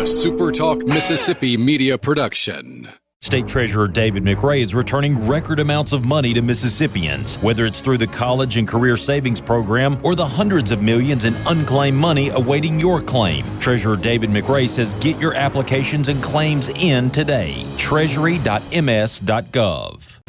SuperTalk Mississippi Media production. State Treasurer David McRae is returning record amounts of money to Mississippians, whether it's through the College and Career Savings Program or the hundreds of millions in unclaimed money awaiting your claim. Treasurer David McRae says get your applications and claims in today. Treasury.ms.gov.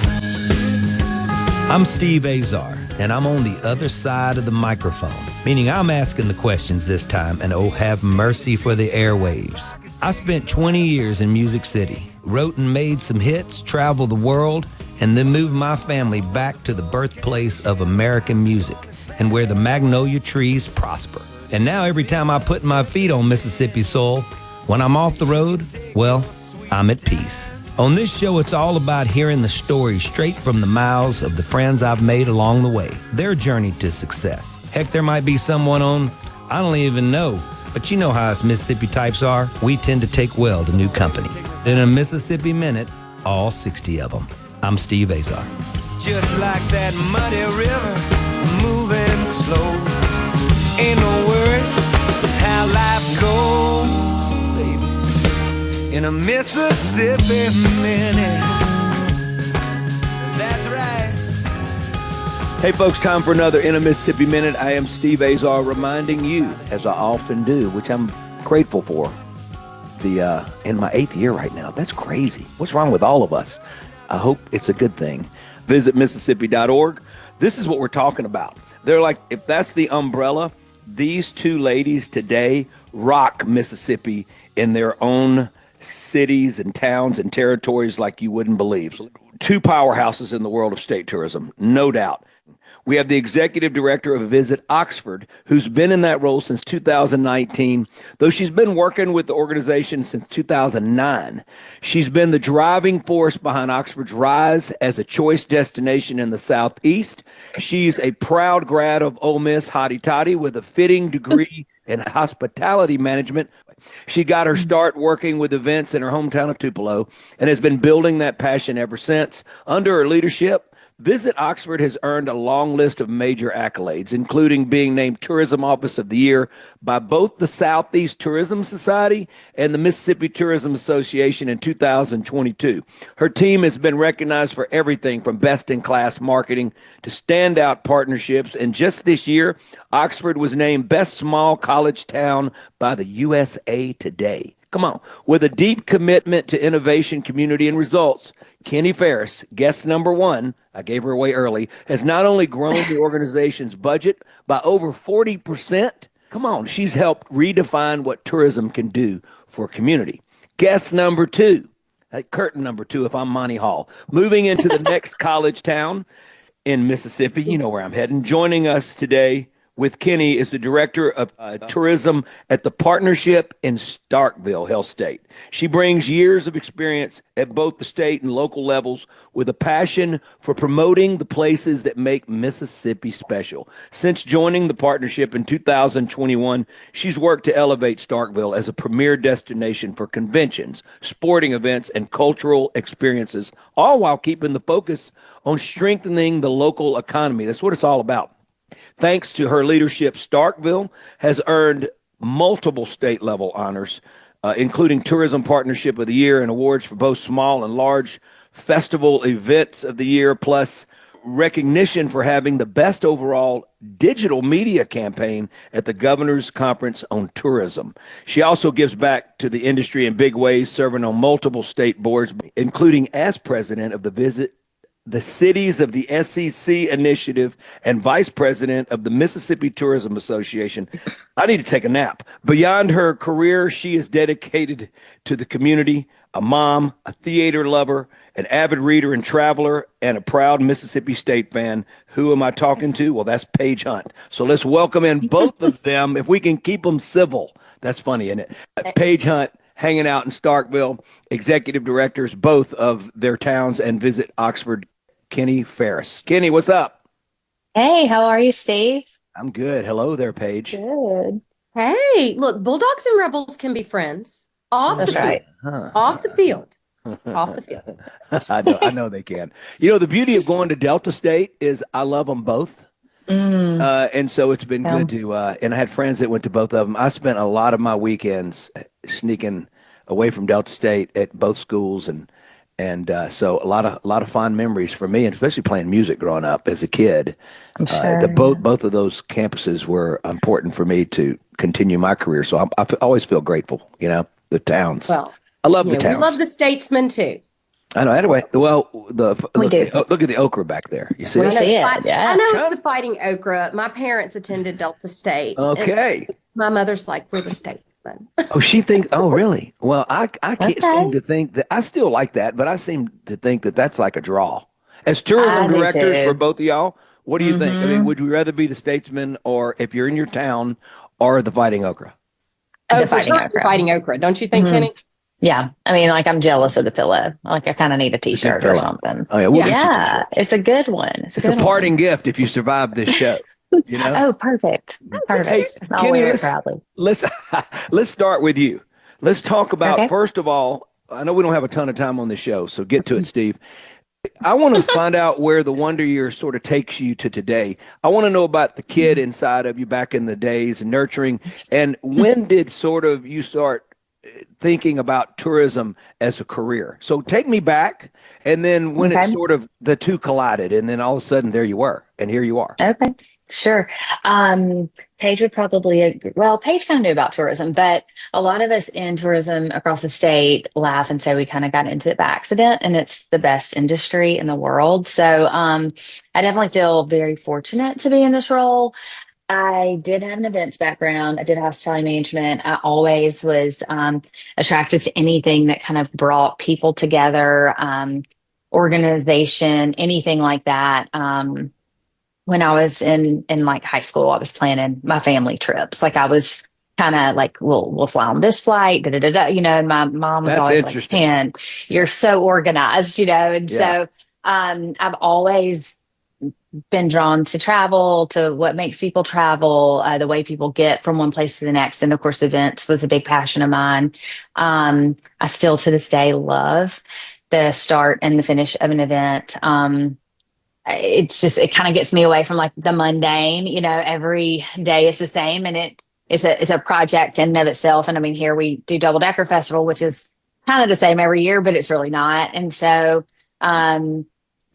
I'm Steve Azar, and I'm on the other side of the microphone, meaning I'm asking the questions this time, and oh, have mercy for the airwaves. I spent 20 years in Music City, wrote and made some hits, traveled the world, and then moved my family back to the birthplace of American music and where the magnolia trees prosper. And now every time I put my feet on Mississippi soil, when I'm off the road, well, I'm at peace. On this show, it's all about hearing the stories straight from the mouths of the friends I've made along the way, their journey to success. Heck, there might be someone on, I don't even know, but you know how us Mississippi types are. We tend to take well to new company. In a Mississippi Minute, all 60 of them. I'm Steve Azar. It's just like that muddy river, moving slow. Ain't no worries, it's how life goes, baby. In a Mississippi Minute. That's right. Hey folks, time for another In a Mississippi Minute. I am Steve Azar, reminding you, as I often do, which I'm grateful for, in my 8th year right now. That's crazy. What's wrong with all of us? I hope it's a good thing. Visit Mississippi.org. This is what we're talking about. They're like, if that's the umbrella, these two ladies today rock Mississippi in their own cities and towns and territories like you wouldn't believe. Two powerhouses in the world of state tourism, no doubt. We have the executive director of Visit Oxford, who's been in that role since 2019, though she's been working with the organization since 2009. She's been the driving force behind Oxford's rise as a choice destination in the Southeast. She's a proud grad of Ole Miss Hotty Toddy with a fitting degree in hospitality management. She got her start working with events in her hometown of Tupelo and has been building that passion ever since. Under her leadership, Visit Oxford has earned a long list of major accolades, including being named Tourism Office of the Year by both the Southeast Tourism Society and the Mississippi Tourism Association in 2022. Her team has been recognized for everything from best-in-class marketing to standout partnerships, and just this year, Oxford was named Best Small College Town by the USA Today. Come on. With a deep commitment to innovation, community, and results, Kenny Ferris, guest number one, I gave her away early, has not only grown the organization's budget by over 40%, come on, she's helped redefine what tourism can do for a community. Guest number two, curtain number two if I'm Monty Hall, moving into the next college town in Mississippi, you know where I'm heading. Joining us today with Kenny is the director of tourism at the Partnership in Starkville, Hell State. She brings years of experience at both the state and local levels with a passion for promoting the places that make Mississippi special. Since joining the partnership in 2021, she's worked to elevate Starkville as a premier destination for conventions, sporting events, and cultural experiences, all while keeping the focus on strengthening the local economy. That's what it's all about. Thanks to her leadership, Starkville has earned multiple state-level honors, including Tourism Partnership of the Year and awards for both small and large festival events of the year, plus recognition for having the best overall digital media campaign at the Governor's Conference on Tourism. She also gives back to the industry in big ways, serving on multiple state boards, including as president of the Cities of the SEC Initiative and vice president of the Mississippi Tourism Association. I need to take a nap. Beyond her career, she is dedicated to the community, a mom, a theater lover, an avid reader and traveler, and a proud Mississippi State fan. Who am I talking to? Well, that's Paige Hunt. So let's welcome in both of them, if we can keep them civil. That's funny, isn't it? Paige Hunt, hanging out in Starkville, executive directors, both of their towns, and Visit Oxford, Kenny Ferris. Kenny, what's up? Hey, how are you, Steve? I'm good. Hello there, Paige. Good. Hey, look, Bulldogs and Rebels can be friends. Off That's the right. field. Off the field. Off the field. I know they can. You know, the beauty of going to Delta State is I love them both. And so it's been good to, and I had friends that went to both of them. I spent a lot of my weekends sneaking away from Delta State at both schools, and so a lot of fond memories for me, and especially playing music growing up as a kid. I'm sure. Both of those campuses were important for me to continue my career. So always feel grateful. The towns. Well, I love the we towns. love the statesmen too. I know. Anyway, well, We do. look at the okra back there. You see We it? see it. I Yeah. know it's the Fighting Okra. My parents attended Delta State. Okay. And my mother's like, we're the statesmen. Oh, she thinks. Oh, really? Well, I can't Okay. seem to think that. I still like that, but I seem to think that that's like a draw. As tourism I do directors too. for both of y'all, what do you think? I mean, would you rather be the statesman, or if you're in your town, or the Fighting Okra? Oh, The for Fighting sure, the Okra. Fighting Okra. Don't you think, Kenny? Yeah. I mean, like, I'm jealous of the pillow. Like, I kind of need a t-shirt or pillow. something. Oh yeah, we'll get you a Yeah. t-shirt. It's a good one. It's a parting gift if you survive this show. Oh, perfect. Perfect. Hey, I'll Kenny, wear it proudly. let's let's start with you. Let's talk about Okay. first of all. I know we don't have a ton of time on this show, so get to it, Steve. I want to find out where the Wonder Years sort of takes you to today. I want to know about the kid inside of you back in the days and nurturing. And when did sort of you start thinking about tourism as a career? So take me back, and then when it Okay. sort of the two collided, and then all of a sudden there you were, and here you are. Okay, sure. Paige would probably agree. Well, Paige kind of knew about tourism, but a lot of us in tourism across the state laugh and say we kind of got into it by accident, and it's the best industry in the world. So I definitely feel very fortunate to be in this role. I did have an events background. I did hospitality management. I always was attracted to anything that kind of brought people together, organization, anything like that. When I was in like high school, I was planning my family trips. Like, I was kind of like, we'll fly on this flight, da da da da. And my mom was That's always like, interesting. "Ken, you're so organized," And Yeah. so I've always been drawn to travel, to what makes people travel, the way people get from one place to the next. And of course, events was a big passion of mine. I still to this day love the start and the finish of an event. It kind of gets me away from like the mundane. Every day is the same, and it's a project in and of itself. And I mean, here we do Double Decker Festival, which is kind of the same every year, but it's really not. And so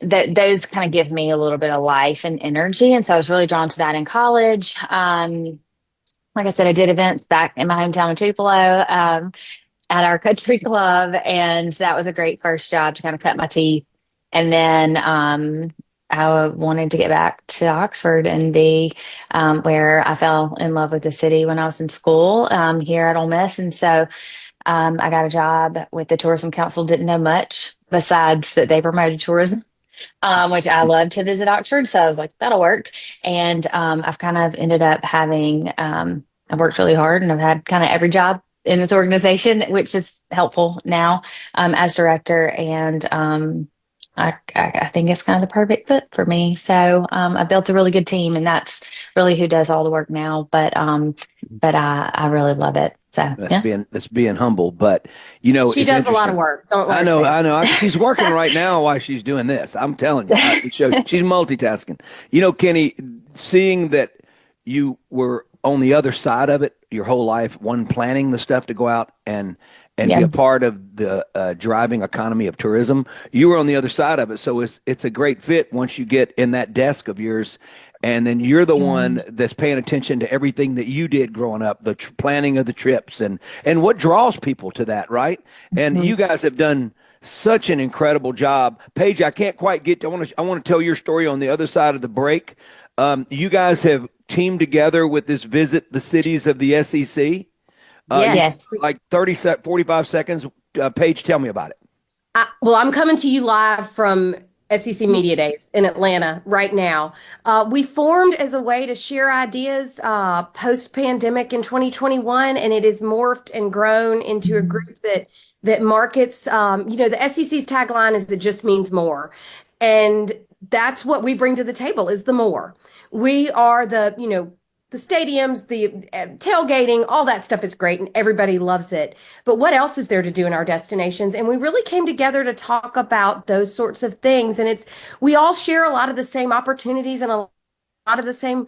that those kind of give me a little bit of life and energy. And so I was really drawn to that in college. Like I said, I did events back in my hometown of Tupelo at our country club, and that was a great first job to kind of cut my teeth. And then I wanted to get back to Oxford and be where I fell in love with the city when I was in school here at Ole Miss. And so I got a job with the Tourism Council. Didn't know much besides that they promoted tourism, which I love to visit Oxford. So I was like, that'll work. And I've kind of ended up having, I've worked really hard, and I've had kind of every job in this organization, which is helpful now as director. And I think it's kind of the perfect fit for me. So I built a really good team, and that's really who does all the work now. But I really love it. So That's being humble, but She it's does a lot interesting. of work. Don't let I her know, say it. I know. She's working right now while she's doing this. I'm telling you, she's multitasking. Kenny, seeing that you were on the other side of it your whole life, planning the stuff to go out and be a part of the driving economy of tourism. You were on the other side of it, so it's a great fit once you get in that desk of yours. And then you're the one that's paying attention to everything that you did growing up, the planning of the trips and what draws people to that, right? And you guys have done such an incredible job. Paige, I can't quite get to, I want to tell your story on the other side of the break. You guys have teamed together with this Visit the Cities of the SEC. Yes. Like 45 seconds. Paige, tell me about it. Well, I'm coming to you live from SEC Media Days in Atlanta right now. We formed as a way to share ideas post-pandemic in 2021, and it has morphed and grown into a group that markets, the SEC's tagline is "it just means more." And that's what we bring to the table, is the more. We are the stadiums, the tailgating, all that stuff is great and everybody loves it. But what else is there to do in our destinations? And we really came together to talk about those sorts of things. And we all share a lot of the same opportunities and a lot of the same,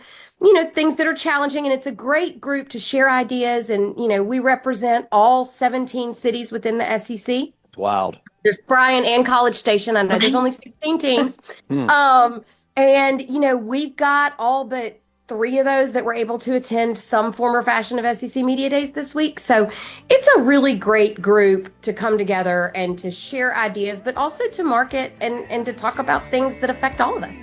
things that are challenging. And it's a great group to share ideas. And, we represent all 17 cities within the SEC. Wild. There's Bryan and College Station. I know there's only 16 teams. And, we've got all but 3 of those that were able to attend some form or fashion of SEC Media Days this week. So it's a really great group to come together and to share ideas, but also to market and to talk about things that affect all of us.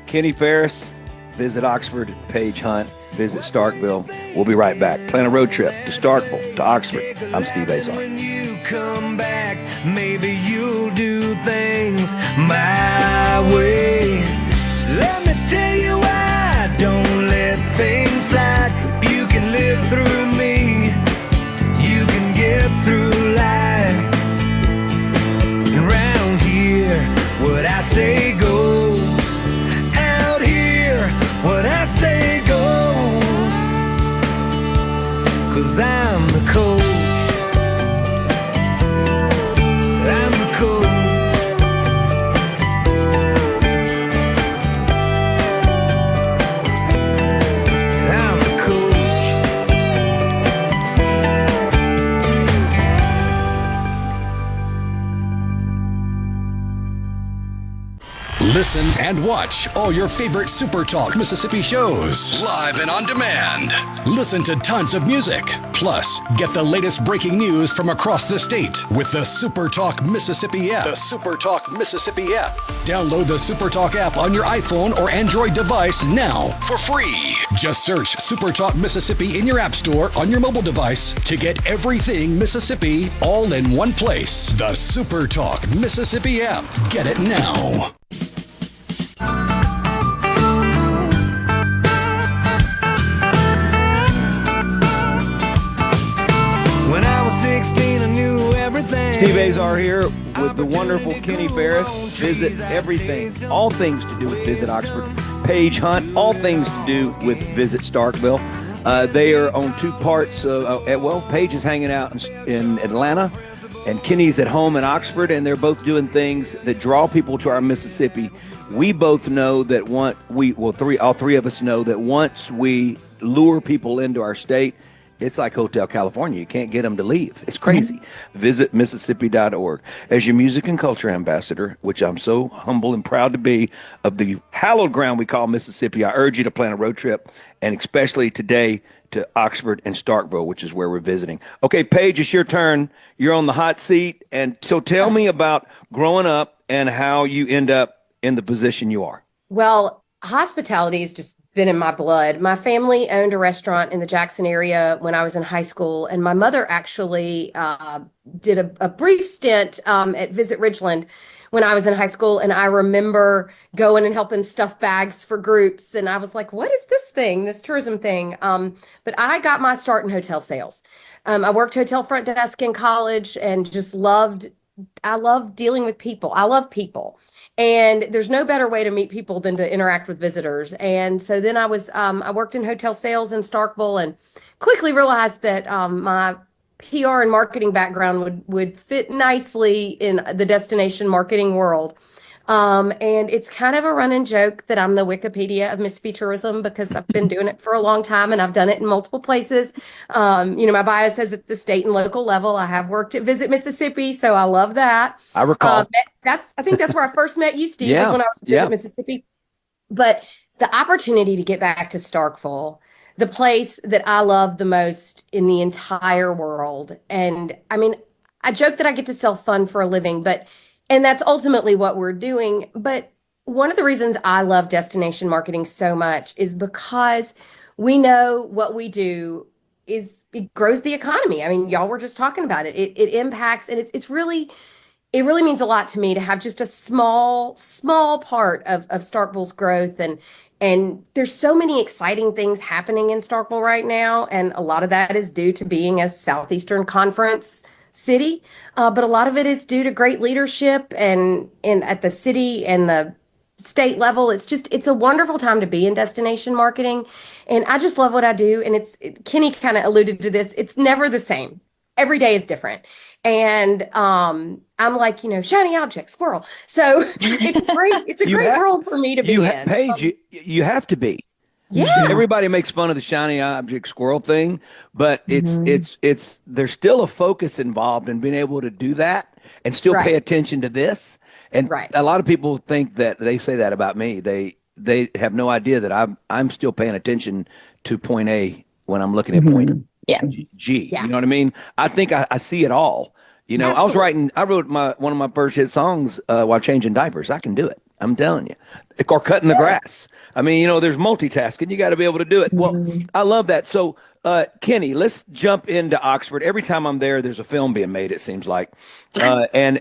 Kenny Ferris, visit Oxford. Paige Hunt, visit Starkville. We'll be right back. Plan a road trip to Starkville, to Oxford. I'm Steve Azar. When you come back, maybe you'll do things my way. Let me tell you why. Don't let things slide. If you can live through me, you can get through life. Around here, what I say goes. Out here, what I say goes. 'Cause I'm the coach. I'm the coach. I'm the coach. Listen and watch all your favorite SuperTalk Mississippi shows live and on demand. Listen to tons of music. Plus, get the latest breaking news from across the state with the SuperTalk Mississippi app. The SuperTalk Mississippi app. Download the SuperTalk app on your iPhone or Android device now for free. Just search SuperTalk Mississippi in your app store on your mobile device to get everything Mississippi all in one place. The SuperTalk Mississippi app. Get it now. When I was 16, I knew everything. Steve Azar here with the wonderful Kenny Ferris. Visit everything, all things to do with Visit Oxford. Paige Hunt, all things to do with Visit Starkville. They are on 2 parts of, Paige is hanging out in Atlanta, and Kenny's at home in Oxford, and they're both doing things that draw people to our Mississippi. We both know that all three of us know that once we lure people into our state, it's like Hotel California. You can't get them to leave. It's crazy. Visit Mississippi.org. As your music and culture ambassador, which I'm so humble and proud to be, of the hallowed ground we call Mississippi, I urge you to plan a road trip, and especially today to Oxford and Starkville, which is where we're visiting. Okay, Paige, it's your turn. You're on the hot seat. And so tell me about growing up and how you end up in the position you are. Well, hospitality has just been in my blood. My family owned a restaurant in the Jackson area when I was in high school, and my mother actually did a brief stint at Visit Ridgeland when I was in high school. And I remember going and helping stuff bags for groups. And I was like, what is this thing, this tourism thing? But I got my start in hotel sales. I worked hotel front desk in college and just I loved dealing with people. I love people. And there's no better way to meet people than to interact with visitors. And so then I worked in hotel sales in Starkville and quickly realized that my PR and marketing background would fit nicely in the destination marketing world. And it's kind of a running joke that I'm the Wikipedia of Mississippi tourism because I've been doing it for a long time and I've done it in multiple places. My bio says at the state and local level. I have worked at Visit Mississippi, so I love that. I recall. I think that's where I first met you, Steve, is when I was at Visit Mississippi. But the opportunity to get back to Starkville, the place that I love the most in the entire world. And I mean, I joke that I get to sell fun for a living, and that's ultimately what we're doing. But one of the reasons I love destination marketing so much is because we know what we do it grows the economy. I mean, y'all were just talking about it. It impacts, and it really means a lot to me to have just a small part of Starkville's growth. And there's so many exciting things happening in Starkville right now. And a lot of that is due to being a Southeastern Conference city, but a lot of it is due to great leadership and at the city and the state level. It's a wonderful time to be in destination marketing, and I just love what I do. And Kenny kind of alluded to this. It's never the same. Every day is different, and I'm like shiny object squirrel. So it's great. It's a great world for me to be in. Paige, you have to be. Yeah. Everybody makes fun of the shiny object squirrel thing, but Mhm. it's there's still a focus involved in being able to do that and still pay Right. attention to this. And Right. a lot of people think that they say that about me. They have no idea that I'm still paying attention to point A when I'm looking at point Mhm. Yeah. G. Yeah. You know what I mean? I think I see it all. You know, Absolutely. I wrote one of my first hit songs while changing diapers. I can do it. I'm telling you. Or cutting the Good. grass. I mean, you know, there's multitasking. You got to be able to do it. Well, Mhm. I love that. So, Kenny, let's jump into Oxford. Every time I'm there, there's a film being made, it seems like. And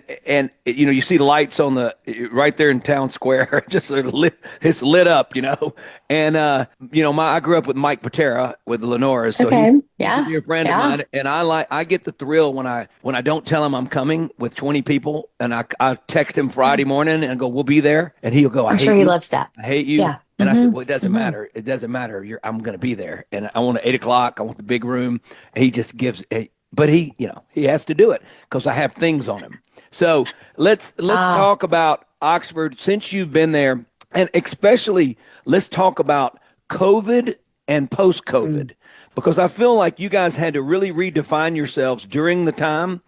you know, you see the lights on the right there in town square, just sort of lit, it's lit up, you know. And you know, I grew up with Mike Patera with the Lenoras, so Okay. he's a Yeah. dear friend of Yeah. mine, and I get the thrill when I don't tell him I'm coming with 20 people, and I text him Friday morning and go, we'll be there, and he'll go, I'm sure he loves that. I hate you. Yeah. And I said, Hmm. well, it doesn't Hmm. matter. It doesn't matter. I'm going to be there. And I want 8 o'clock. I want the big room. And he just but you know, he has to do it because I have things on him. So let's Ah. talk about Oxford since you've been there. And especially let's talk about COVID and post Mm. COVID, because I feel like you guys had to really redefine yourselves during the time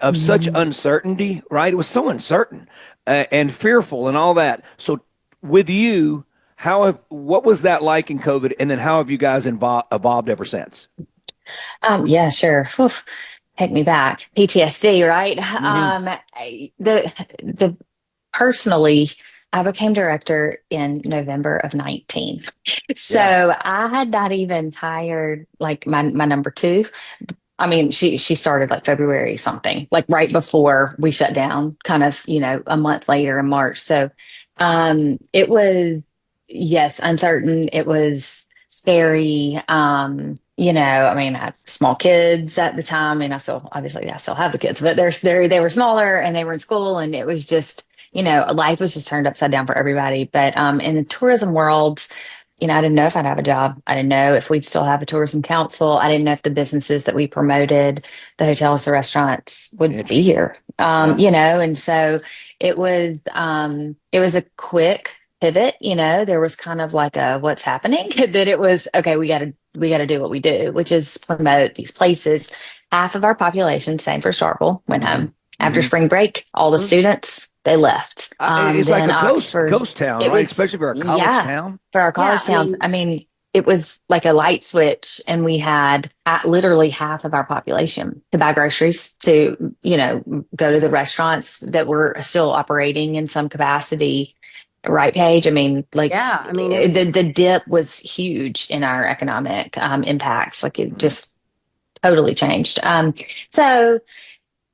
of such Mhm. uncertainty, right? It was so uncertain and fearful and all that. So with you, what was that like in COVID, and then how have you guys evolved ever since? Yeah, sure. Whew. Take me back. PTSD, right? Hmm. The personally, I became director in November of 19. Yeah. So I had not even hired like my number two. I mean, she started like February something, like right before we shut down, kind of, a month later in March. So it was, yes, uncertain. It was scary. I mean, I had small kids at the time, and I still have the kids, but they were smaller and they were in school, and it was just, life was just turned upside down for everybody. But in the tourism world, I didn't know if I'd have a job. I didn't know if we'd still have a tourism council. I didn't know if the businesses that we promoted, the hotels, the restaurants, would be Interesting. here. Yeah. And so it was a quick pivot. There was kind of like a what's happening that it was okay, we gotta do what we do, which is promote these places. Half of our population, same for Starkville, went Hmm. home. After Hmm. spring break, all the students, they left. It's like Then a Oxford, ghost town, it right? was, Especially for a college yeah, town. for our Yeah. college I towns. mean, I mean, it was like a light switch, and we had literally half of our population to buy groceries, to, go to the restaurants that were still operating in some capacity. Right, Paige? I mean, like yeah. I mean, it the was the dip was huge in our economic impact. Like it Hmm. just totally changed. So,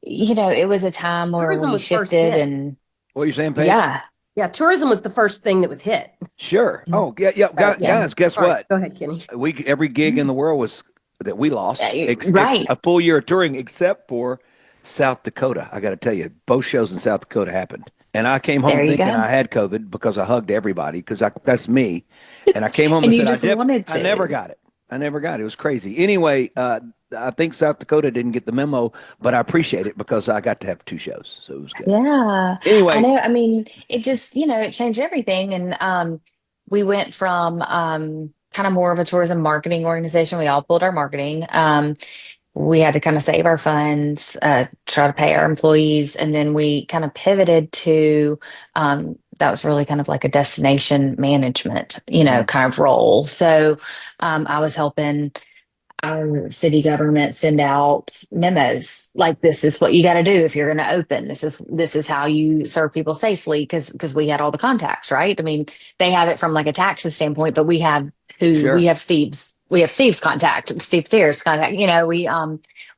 it was a time where tourism we was first shifted, hit. and What are you saying, Paige? yeah. Yeah, tourism was the first thing that was hit. Sure. Oh, yeah, yeah. So yeah. Guys, guess Sorry. what? Go ahead, Kenny. Every gig in the world was that we lost, Right. a full year of touring, except for South Dakota. I got to tell you, both shows in South Dakota happened, and I came home There you thinking go. I had COVID because I hugged everybody because that's me, and I came home And and you said just wanted I never to. got it. I never got it. It was crazy. Anyway, I think South Dakota didn't get the memo, but I appreciate it because I got to have two shows, so it was good. Yeah, I Anyway, know. I mean, it just, it changed everything. And we went from kind of more of a tourism marketing organization. We all pulled our marketing. We had to kind of save our funds, try to pay our employees. And then we kind of pivoted to that was really kind of like a destination management, mhm, kind of role. So I was helping our city government send out memos like, this is what you got to do if you're going to open, this is how you serve people safely, because we had all the contacts, right? I mean, they have it from like a taxes standpoint, but we sure, have Steve's contact, Steve Tier's contact.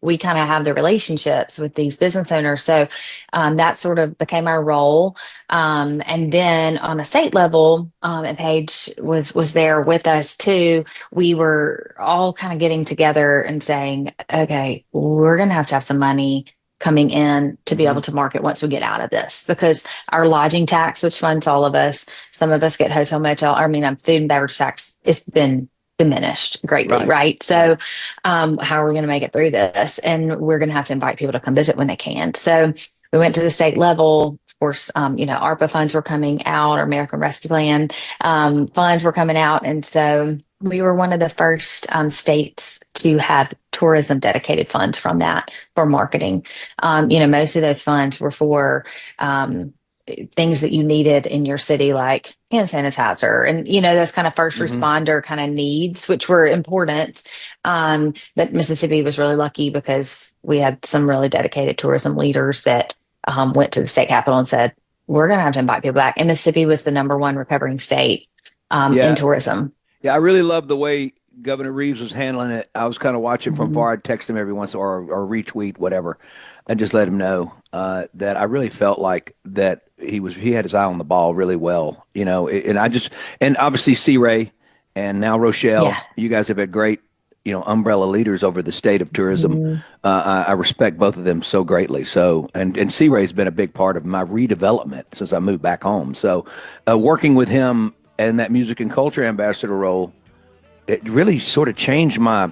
We kind of have the relationships with these business owners. So that sort of became our role. And then on a state level, and Paige was there with us too. We were all kind of getting together and saying, okay, we're going to have some money coming in to be able hmm, to market once we get out of this, because our lodging tax, which funds all of us, some of us get hotel motel, food and beverage tax, it's been diminished greatly, right, right? right, So how are we going to make it through this? And we're going to have to invite people to come visit when they can. So we went to the state level, course, ARPA funds were coming out, or American Rescue Plan funds were coming out. And so we were one of the first states to have tourism dedicated funds from that for marketing. Most of those funds were for things that you needed in your city, like hand sanitizer and, those kind of first responder kind of needs, which were important. But Mississippi was really lucky because we had some really dedicated tourism leaders that went to the state capitol and said, we're going to have to invite people back. And Mississippi was the number one recovering state in tourism. Yeah, I really love the way Governor Reeves was handling it. I was kind of watching from far. I'd text him every once or retweet whatever, and just let him know that I really felt like that he had his eye on the ball really well, and obviously C. Ray and now Rochelle, you guys have had great, umbrella leaders over the state of tourism. I respect both of them so greatly. So, and C. Ray's been a big part of my redevelopment since I moved back home. So, working with him and that music and culture ambassador role, it really sort of changed my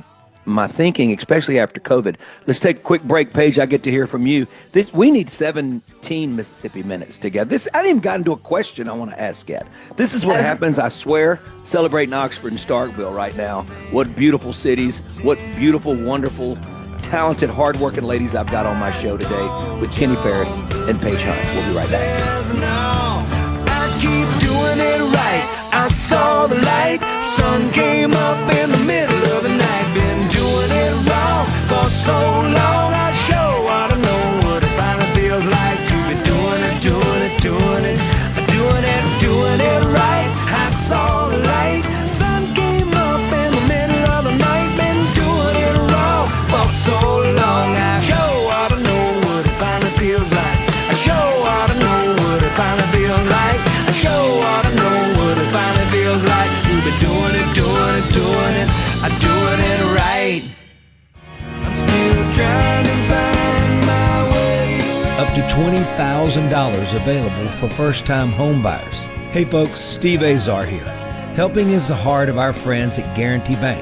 thinking, especially after COVID. Let's take a quick break. Paige, I get to hear from you. We need 17 Mississippi Minutes together. I haven't even gotten to a question I want to ask yet. This is what happens, I swear, celebrating Oxford and Starkville right now. What beautiful cities, what beautiful, wonderful, talented, hardworking ladies I've got on my show today with Kenny Ferris and Paige Hunt. We'll be right back. I keep doing it right. I saw the light. Sun came up in the middle of the night. Been doing it wrong for so long. I sure ought to know what it finally feels like to be doing it right. I saw the light. Sun came up in the middle of the night. Been doing it wrong for so long. I sure ought to know what it finally feels like. I sure ought to know what it finally feels like. I sure ought to know what it finally feels like to be doing it. I'm doing it right. I'm still trying to find my way. Up to $20,000 available for first-time home buyers. Hey folks, Steve Azar here. Helping is the heart of our friends at Guarantee Bank.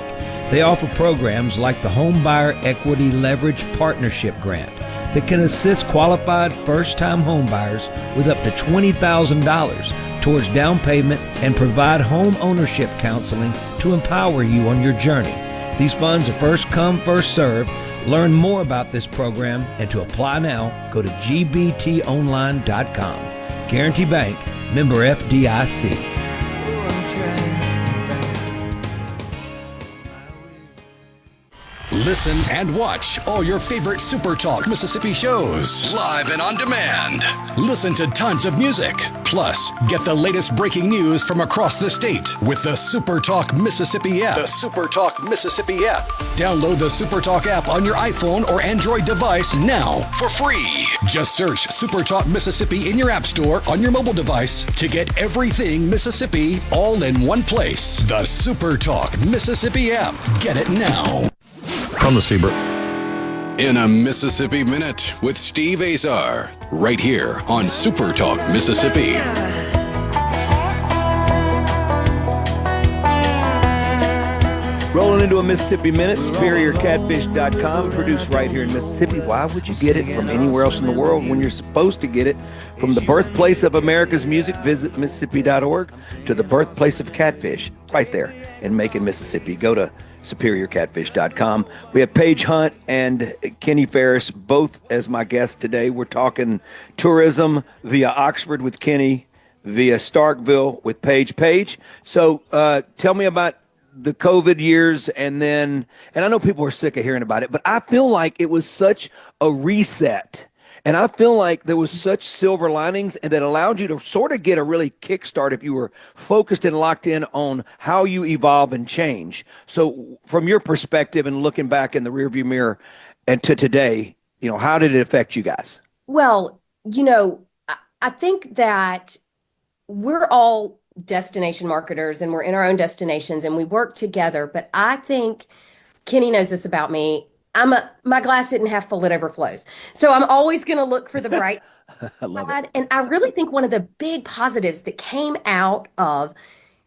They offer programs like the Home Buyer Equity Leverage Partnership Grant that can assist qualified first-time home buyers with up to $20,000 towards down payment and provide home ownership counseling to empower you on your journey. These funds are first come, first served. Learn more about this program and to apply now, go to gbtonline.com. Guarantee Bank, member FDIC. Listen and watch all your favorite SuperTalk Mississippi shows live and on demand. Listen to tons of music. Plus, get the latest breaking news from across the state with the SuperTalk Mississippi app. The SuperTalk Mississippi app. Download the SuperTalk app on your iPhone or Android device now for free. Just search SuperTalk Mississippi in your app store on your mobile device to get everything Mississippi all in one place. The SuperTalk Mississippi app. Get it now. From the Seabrook. In a Mississippi Minute with Steve Azar, right here on SuperTalk Mississippi. Rolling into a Mississippi Minute, SuperiorCatfish.com, produced right here in Mississippi. Why would you get it from anywhere else in the world when you're supposed to get it from the birthplace of America's music? Visit Mississippi.org to the birthplace of catfish, right there in Macon, Mississippi. Go to SuperiorCatfish.com. We have Paige Hunt and Kenny Ferris both as my guests today. We're talking tourism via Oxford with Kenny, via Starkville with Paige. Paige, so tell me about the COVID years, and I know people are sick of hearing about it, but I feel like it was such a reset. And I feel like there was such silver linings, and that allowed you to sort of get a really kickstart if you were focused and locked in on how you evolve and change. So from your perspective and looking back in the rearview mirror and to today, how did it affect you guys? Well, I think that we're all destination marketers and we're in our own destinations and we work together. But I think Kenny knows this about me. My glass isn't half full, it overflows. So I'm always going to look for the bright I love side. it. And I really think one of the big positives that came out of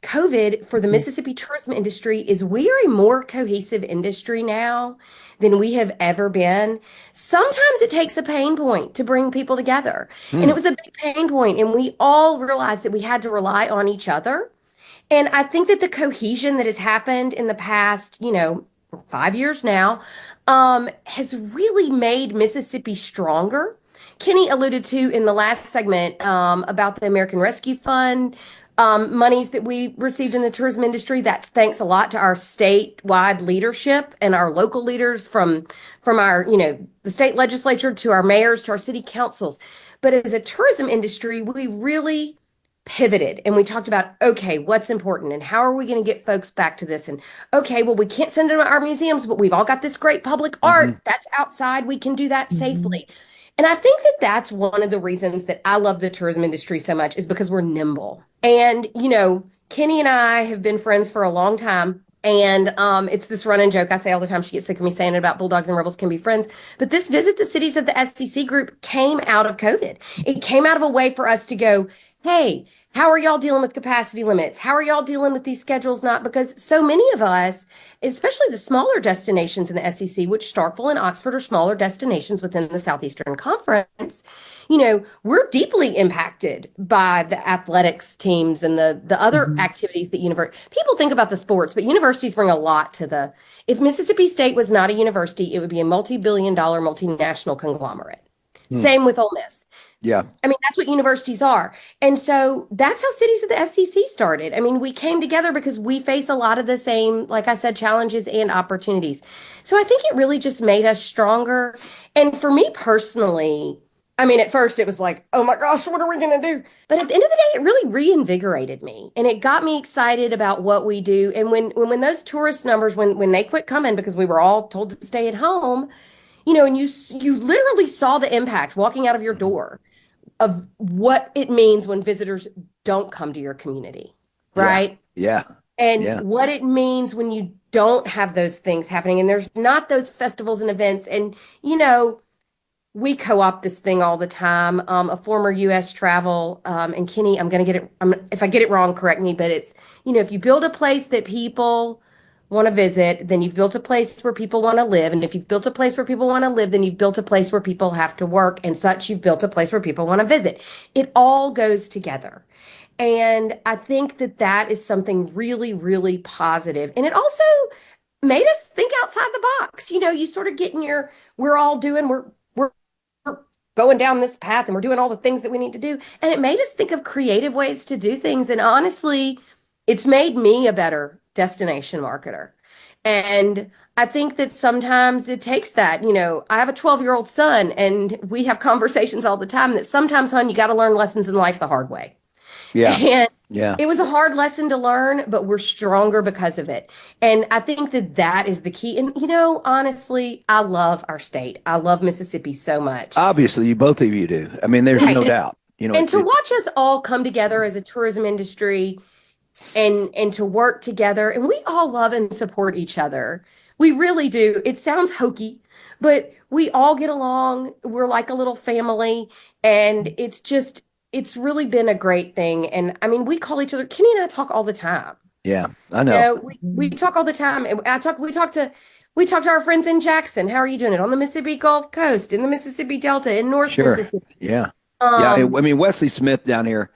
COVID for the Mississippi tourism industry is we are a more cohesive industry now than we have ever been. Sometimes it takes a pain point to bring people together. And it was a big pain point, and we all realized that we had to rely on each other. And I think that the cohesion that has happened in the past, 5 years now, has really made Mississippi stronger. Kenny alluded to in the last segment about the American Rescue Fund monies that we received in the tourism industry. That's thanks a lot to our statewide leadership and our local leaders from our, the state legislature to our mayors to our city councils. But as a tourism industry, we really pivoted and we talked about, okay, what's important and how are we going to get folks back to this? And okay, well, we can't send them to our museums, but we've all got this great public art that's outside. We can do that safely. And I think that that's one of the reasons that I love the tourism industry so much is because we're nimble. And, Kenny and I have been friends for a long time. And it's this running joke I say all the time. She gets sick of me saying it about Bulldogs and Rebels can be friends. But this Visit the Cities of the SEC group came out of COVID. It came out of a way for us to go, hey, how are y'all dealing with capacity limits? How are y'all dealing with these schedules? Not because so many of us, especially the smaller destinations in the SEC, which Starkville and Oxford are smaller destinations within the Southeastern Conference, we're deeply impacted by the athletics teams and the other activities that people think about the sports, but universities bring a lot to if Mississippi State was not a university, it would be a multi-billion-dollar multinational conglomerate. Same with Ole Miss. Yeah. I mean, that's what universities are. And so that's how Cities of the SEC started. I mean, we came together because we face a lot of the same, like I said, challenges and opportunities. So I think it really just made us stronger. And for me personally, I mean, at first it was like, oh my gosh, what are we going to do? But at the end of the day, it really reinvigorated me and it got me excited about what we do. And when those tourist numbers, when they quit coming because we were all told to stay at home, and you literally saw the impact walking out of your door of what it means when visitors don't come to your community, right? Yeah. And what it means when you don't have those things happening and there's not those festivals and events. And, we co-opt this thing all the time. A former U.S. travel, and Kenny, I'm going to get it, if I get it wrong, correct me, but it's, if you build a place that people want to visit, then you've built a place where people want to live. And if you've built a place where people want to live, then you've built a place where people have to work and such. You've built a place where people want to visit. It all goes together. And I think that is something really, really positive. And it also made us think outside the box. You sort of get in we're going down this path and we're doing all the things that we need to do. And it made us think of creative ways to do things. And honestly, it's made me a better destination marketer. And I think that sometimes it takes that, I have a 12-year-old son and we have conversations all the time that sometimes, hon, you got to learn lessons in life the hard way. Yeah. And yeah. It was a hard lesson to learn, but we're stronger because of it. And I think that is the key. And, honestly, I love our state. I love Mississippi so much. Obviously, both of you do. I mean, there's no doubt. And to watch us all come together as a tourism industry and to work together, and we all love and support each other. We really do. It sounds hokey, but we all get along. We're like a little family, and it's really been a great thing. And I mean, we call each other, Kenny and I talk all the time. Yeah, I know. We talk all the time. And we talk to our friends in Jackson. How are you doing it on the Mississippi Gulf Coast, in the Mississippi Delta, in North Mississippi? Yeah. I mean, Wesley Smith down here,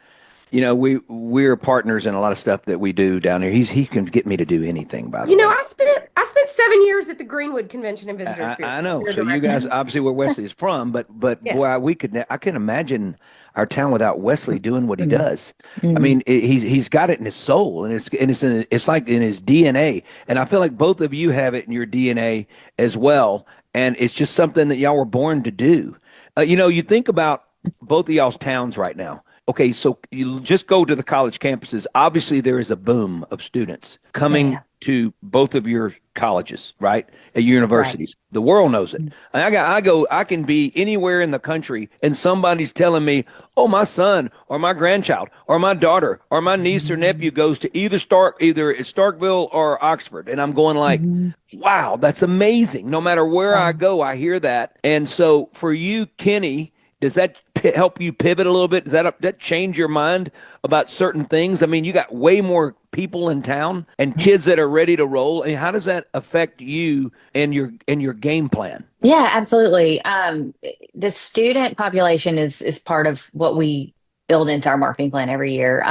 we're partners in a lot of stuff that we do down here. He can get me to do anything, by the way. I spent 7 years at the Greenwood Convention and Visitors Bureau. I know. So you guys, obviously where Wesley is from, but yeah. Boy, I can imagine our town without Wesley doing what he does. I mean, he's got it in his soul, and it's like in his DNA. And I feel like both of you have it in your DNA as well. And it's just something that y'all were born to do. You think about both of y'all's towns right now. Okay, so you just go to the college campuses. Obviously, there is a boom of students coming to both of your colleges, right? At universities. Right. The world knows it. I can be anywhere in the country and somebody's telling me, oh, my son or my grandchild or my daughter or my niece or nephew goes to either Starkville or Oxford. And I'm going like, wow, that's amazing. No matter where I go, I hear that. And so for you, Kenny, does that help you pivot a little bit? Does that change your mind about certain things? I mean, you got way more people in town and kids that are ready to roll. And how does that affect you and your game plan? Yeah, absolutely. The student population is part of what we build into our marketing plan every year.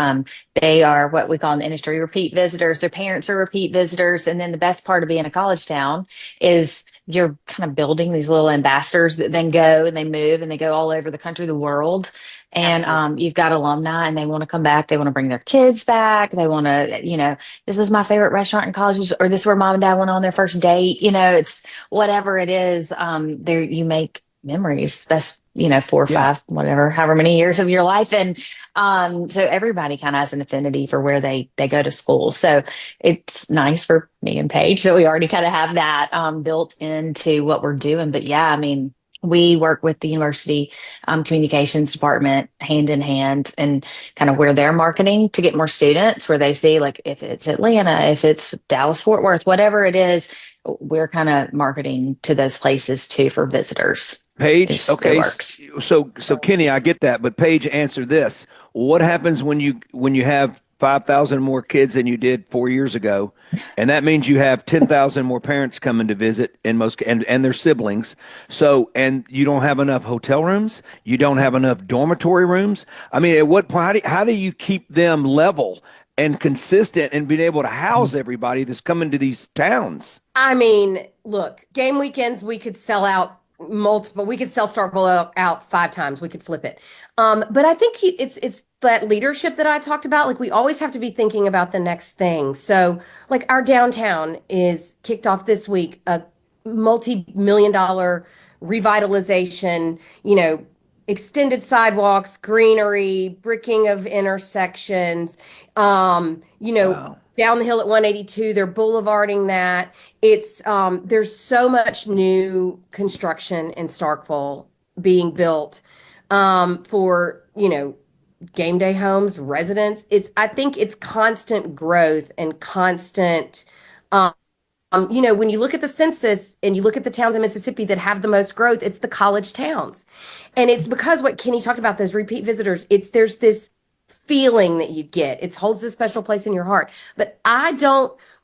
They are what we call in the industry repeat visitors. Their parents are repeat visitors. And then the best part of being a college town is you're kind of building these little ambassadors that then go and they move and they go all over the country, the world. And you've got alumni and they want to come back. They want to bring their kids back. They want to, this was my favorite restaurant in college, or this is where mom and dad went on their first date. It's whatever it is. There you make memories. That's 4 or 5, whatever, however many years of your life. And so everybody kind of has an affinity for where they go to school. So it's nice for me and Paige that we already kind of have that built into what we're doing. But yeah, I mean, we work with the university communications department hand in hand and kind of where they're marketing to get more students, where they see, like, if it's Atlanta, if it's Dallas, Fort Worth, whatever it is, we're kind of marketing to those places too for visitors. Paige, okay. So Kenny, I get that, but Paige, answer this. What happens when you have 5,000 more kids than you did 4 years ago, and that means you have 10,000 more parents coming to visit and their siblings. So, and you don't have enough hotel rooms, you don't have enough dormitory rooms. I mean, at what point? How do you keep them level and consistent and being able to house everybody that's coming to these towns? I mean, look, game weekends we could sell out multiple. We could sell Starkville out 5 times. We could flip it. But I think it's that leadership that I talked about. Like, we always have to be thinking about the next thing. So, like, our downtown is kicked off this week, a multi-million-dollar revitalization, extended sidewalks, greenery, bricking of intersections, wow. Down the hill at 182, they're boulevarding that. It's there's so much new construction in Starkville being built for game day homes, residents. I think it's constant growth and constant. When you look at the census and you look at the towns in Mississippi that have the most growth, it's the college towns, and it's because what Kenny talked about, those repeat visitors. There's this feeling that you get. It holds this special place in your heart. But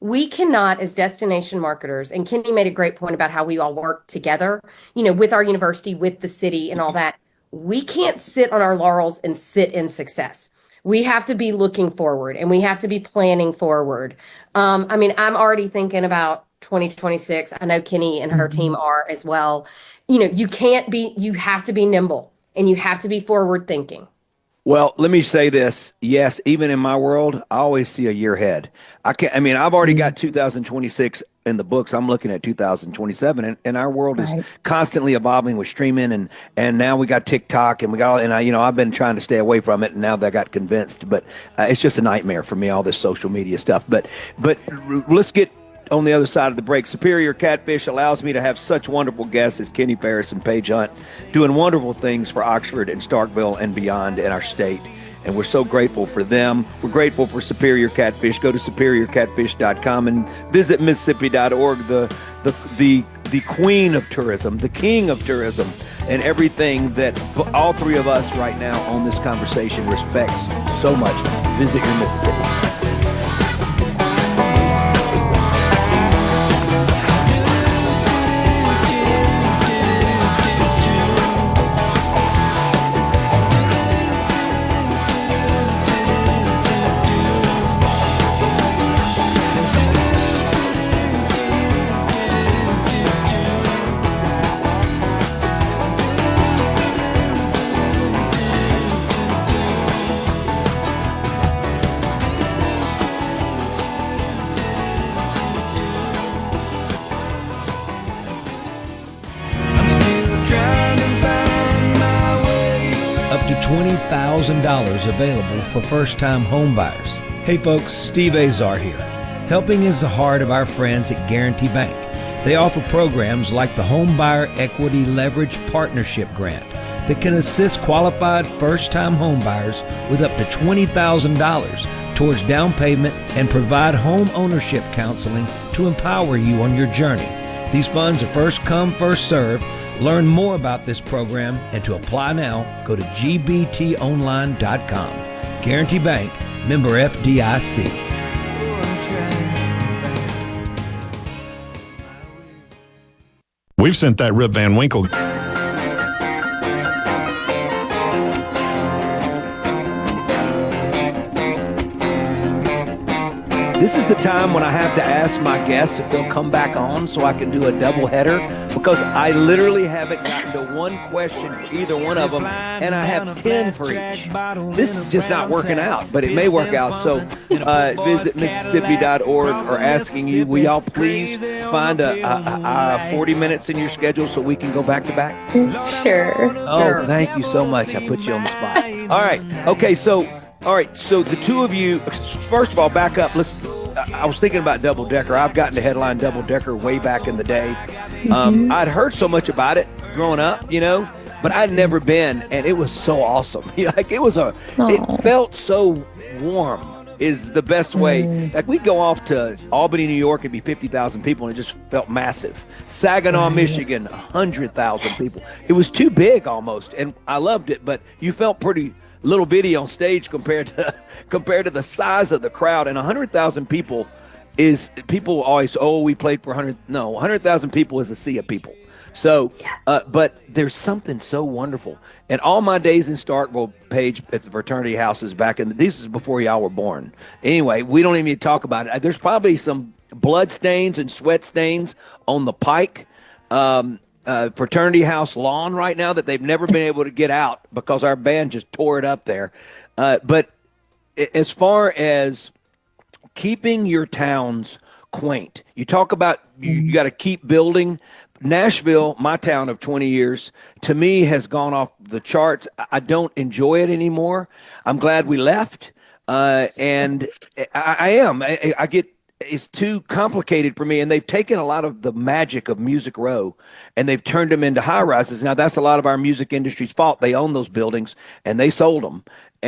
we cannot, as destination marketers, and Kenny made a great point about how we all work together, with our university, with the city and all that. We can't sit on our laurels and sit in success. We have to be looking forward and we have to be planning forward. I mean, I'm already thinking about 2026. I know Kenny and her team are as well. You have to be nimble and you have to be forward thinking. Well, let me say this. Yes, even in my world, I always see a year ahead. I've already got 2026 in the books. I'm looking at 2027, and our world is constantly evolving with streaming, and now we got TikTok, and I've been trying to stay away from it, and now that I got convinced, but it's just a nightmare for me, all this social media stuff. But let's get on the other side of the break. Superior Catfish allows me to have such wonderful guests as Kenny Ferris and Paige Hunt, doing wonderful things for Oxford and Starkville and beyond in our state. And we're so grateful for them. We're grateful for Superior Catfish. Go to superiorcatfish.com and visit Mississippi.org, the queen of tourism, the king of tourism, and everything that all three of us right now on this conversation respects so much. Visit your Mississippi. $20,000 available for first-time home buyers. Hey folks, Steve Azar here. Helping is the heart of our friends at Guarantee Bank. They offer programs like the Home Buyer Equity Leverage Partnership Grant that can assist qualified first-time home buyers with up to $20,000 towards down payment and provide home ownership counseling to empower you on your journey. These funds are first come, first served, Learn more about this program and to apply now, go to gbtonline.com. Guarantee Bank, member FDIC. We've sent that Rip Van Winkle. This is the time when I have to ask my guests if they'll come back on so I can do a double header, because I literally haven't gotten to one question for either one of them, and I have 10 for each. This is just not working out, but it may work out. So visit Mississippi.org or asking you, will y'all please find a 40 minutes in your schedule so we can go back to back? Sure. Oh, thank you so much. I put you on the spot. All right. Okay, so the two of you, first of all, back up. I was thinking about Double Decker. I've gotten to headline Double Decker way back in the day. I'd heard so much about it growing up, but I'd never been, and it was so awesome. It felt so warm is the best way. Like, we'd go off to Albany, New York, it'd be 50,000 people, and it just felt massive. Saginaw, Michigan, 100,000 people. It was too big almost, and I loved it, but you felt pretty little bitty on stage compared to the size of the crowd. And 100,000 people is, people always, we played for 100. No, 100,000 people is a sea of people. So, but there's something so wonderful. And all my days in Starkville, Paige, at the fraternity houses back in this is before y'all were born. Anyway, we don't even need to talk about it. There's probably some blood stains and sweat stains on the Pike fraternity house lawn right now that they've never been able to get out because our band just tore it up there. But as far as keeping your towns quaint, you talk about you got to keep building. Nashville, my town of 20 years, to me has gone off the charts. I don't enjoy it anymore. I'm glad we left. And I get, it's too complicated for me, and they've taken a lot of the magic of Music Row and they've turned them into high rises. Now, that's a lot of our music industry's fault. They own those buildings and they sold them.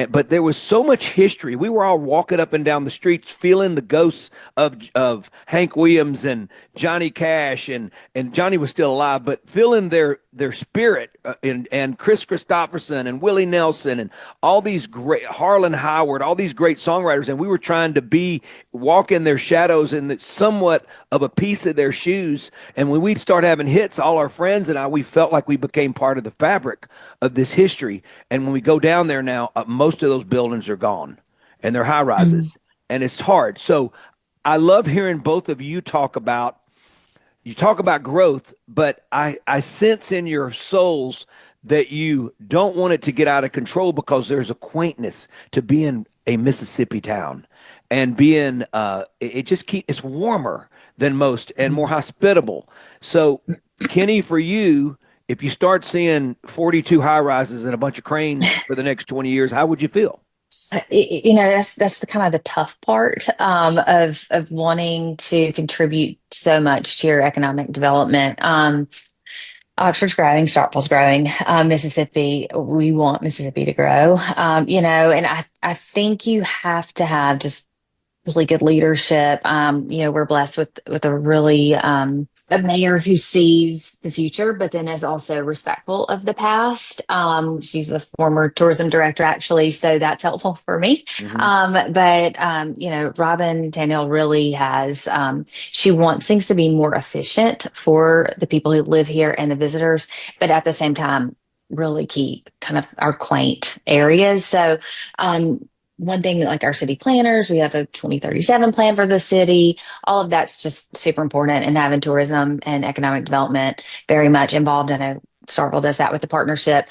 But there was so much history. We were all walking up and down the streets feeling the ghosts of Hank Williams and Johnny Cash, and Johnny was still alive, but feeling their spirit, and Chris Christopherson and Willie Nelson and all these great, Harlan Howard, all these great songwriters. And we were trying to walk in their shadows and somewhat of a piece of their shoes. And when we'd start having hits, all our friends and we felt like we became part of the fabric of this history. And when we go down there now, most of those buildings are gone and they're high rises, and it's hard. So I love hearing both of you talk about growth, but I sense in your souls that you don't want it to get out of control because there's a quaintness to being a Mississippi town and being, it's warmer than most and more hospitable. So Kenny, for you, if you start seeing 42 high rises and a bunch of cranes for the next 20 years, how would you feel? That's the kind of the tough part of wanting to contribute so much to your economic development. Oxford's growing, Starkville's growing, Mississippi, we want Mississippi to grow, and I think you have to have just really good leadership. We're blessed with a really a mayor who sees the future, but then is also respectful of the past. She's a former tourism director, actually, so that's helpful for me. But Robin Tannehill really has, she wants things to be more efficient for the people who live here and the visitors, but at the same time, really keep kind of our quaint areas. So, one thing, like our city planners, we have a 2037 plan for the city. All of that's just super important, and having tourism and economic development very much involved. I know Starkville does that with the partnership.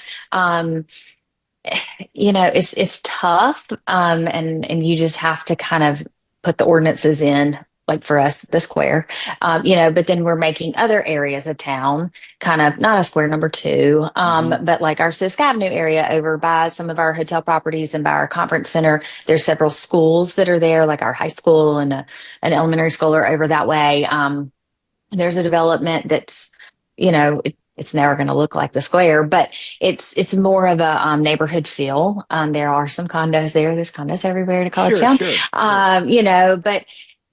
It's tough, and you just have to kind of put the ordinances in, like for us, the square, but then we're making other areas of town kind of not a square number two, but like our Sisk Avenue area over by some of our hotel properties and by our conference center. There's several schools that are there, like our high school and an elementary school are over that way. There's a development that's, it's never going to look like the square, but it's more of a neighborhood feel. There are some condos there. There's condos everywhere in a college town, Sure. but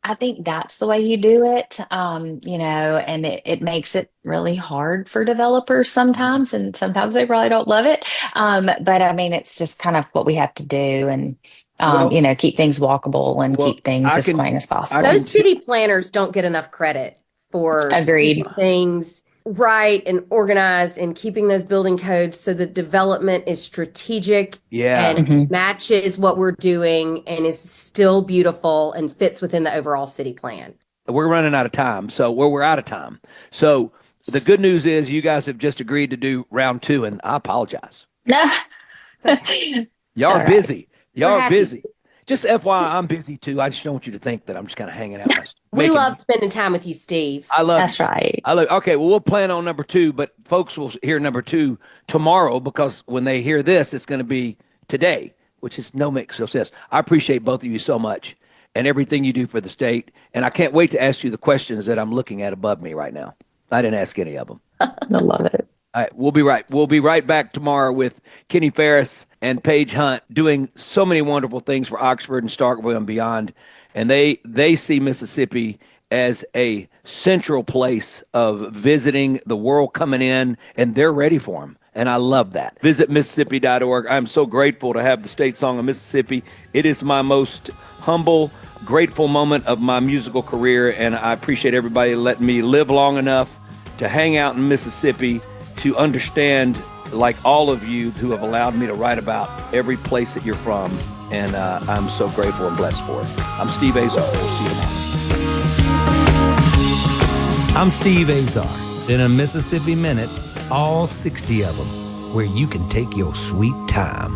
I think that's the way you do it. And it makes it really hard for developers sometimes, and sometimes they probably don't love it. But I mean, it's just kind of what we have to do, and Well, keep things walkable and well, keep things I as can, quaint as I possible. can, Those city planners don't get enough credit for Agreed. keeping things right and organized and keeping those building codes so the development is strategic yeah. and Mhm. matches what we're doing and is still beautiful and fits within the overall city plan. We're running out of time. So we're out of time. So the good news is you guys have just agreed to do round 2, and I apologize. No. Y'all All are right. busy. Y'all We're are happy. busy. Just FYI, I'm busy too. I just don't want you to think that I'm just kind of hanging out. We love spending time with you, Steve. I love That's you. right. Okay, well, we'll plan on number 2, but folks will hear number 2 tomorrow, because when they hear this, it's going to be today, which is no makes no sense. I appreciate both of you so much and everything you do for the state. And I can't wait to ask you the questions that I'm looking at above me right now. I didn't ask any of them. I love it. All right, we'll be right back tomorrow with Kenny Ferris and Paige Hunt doing so many wonderful things for Oxford and Starkville and beyond. And they see Mississippi as a central place of visiting, the world coming in, and they're ready for them. And I love that. Visit Mississippi.org. I'm so grateful to have the state song of Mississippi. It is my most humble, grateful moment of my musical career, and I appreciate everybody letting me live long enough to hang out in Mississippi, to understand, like all of you who have allowed me to write about every place that you're from. And I'm so grateful and blessed for it. I'm Steve Azar. We'll see you tomorrow. I'm Steve Azar. In a Mississippi Minute, all 60 of them, where you can take your sweet time.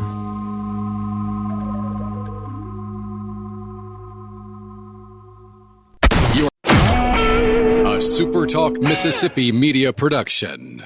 A SuperTalk Mississippi Media production.